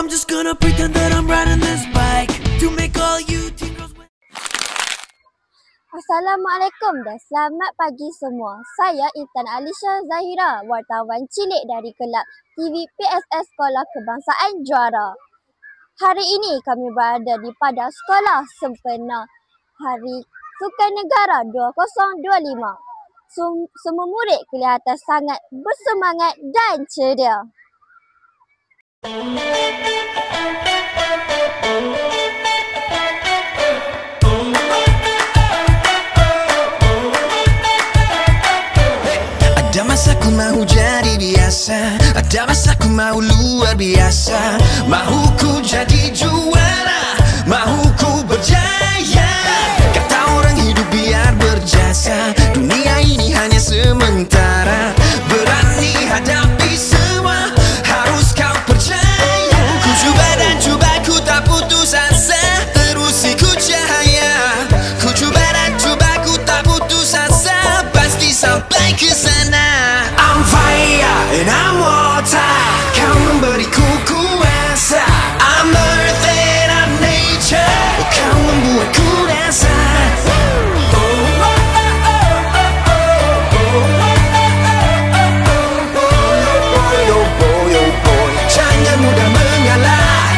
I'm just gonna pretend that I'm riding this bike to make all you teen girls. Assalamualaikum dan selamat pagi semua. Saya Intan Alisha Zahira, wartawan cilik dari Kelab TV PSS Sekolah Kebangsaan Juara. Hari ini kami berada di pada sekolah sempena Hari Sukan Negara 2025. Semua murid kelihatan sangat bersemangat dan ceria. Ada masa ku mahu jadi biasa, ada masa ku mahu luar biasa. Mahu ku jadi juara, mahu ku berjaya. Kata orang hidup biar berjasa, dunia ini hanya sementara. Berani hadapi semua, harus kau percaya. Ku cuba dan cuba, ku tak putus asa, terus ikut cahaya. Ku cuba dan cuba, ku tak putus asa, pasti sampai ke sana. I'm fire and I'm water, kau memberiku kuasa. I'm earth and I'm nature, kau membuatku rasa. Jangan mudah mengalah,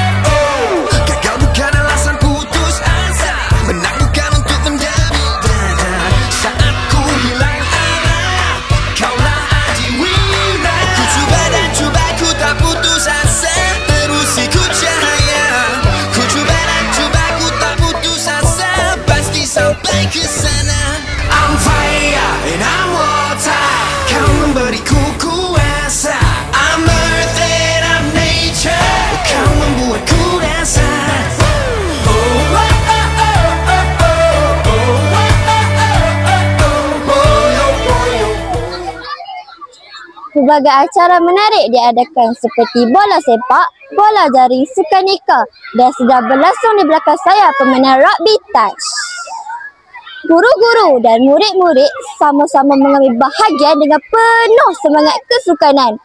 gagal bukan alasan putus asa, menang bukan untuk mendami dada. Saat ku hilang arah, kaulah adiwira. Ku cuba dan cuba, ku tak putus asa, terus ikut cahaya. Ku cuba dan cuba, ku tak putus asa, pasti sampai ke sana. I'm fire and I'm water, kau memberiku kuasa. I'm earth and I'm nature, kau membuatku rasa. Pelbagai acara menarik diadakan seperti bola sepak, bola jaring, sukaneka dan sedang berlangsung di belakang saya permainan rugby touch. Guru-guru dan murid-murid sama-sama mengambil bahagian dengan penuh semangat kesukanan.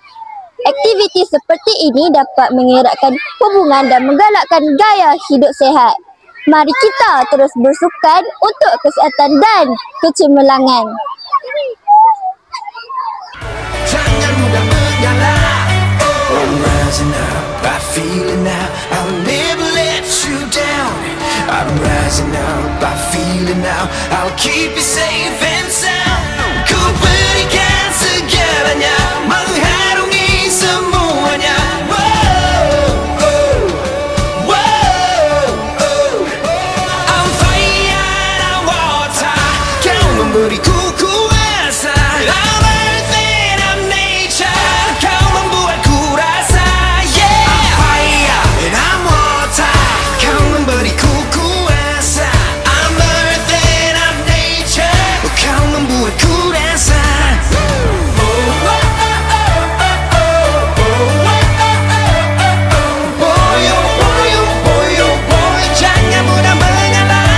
Aktiviti seperti ini dapat mengeratkan hubungan dan menggalakkan gaya hidup sihat. Mari kita terus bersukan untuk kesihatan dan kecemerlangan. Jangan mudah mengalah. I'm rising up, I feel it now, I'll never let you down. I'm rising up, I feel it now, I'll keep you safe and sound. Ku berikan segalanya, mengharungi semuanya. Whoa, oh, whoa, oh. I'm fire and I'm water, kau memberiku kuasa. I'm earth and I'm nature, kau membuatku rasa. Yeah, I'm fire and I'm water, kau memberiku kuasa. I'm earth and I'm nature, kau membuatku rasa. Boy, oh boy, oh boy, oh boy, jangan mudah mengalah.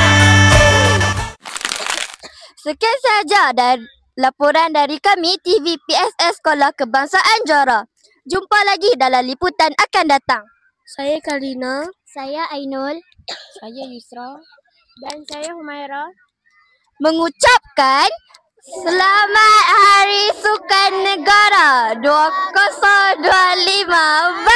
Sekian sahaja dari laporan dari kami TV PSS Sekolah Kebangsaan Juara. Jumpa lagi dalam liputan akan datang. Saya Karina. Saya Ainul Saya Yusra. Dan saya Humaira. mengucapkan Selamat Hari Sukan Negara 2025.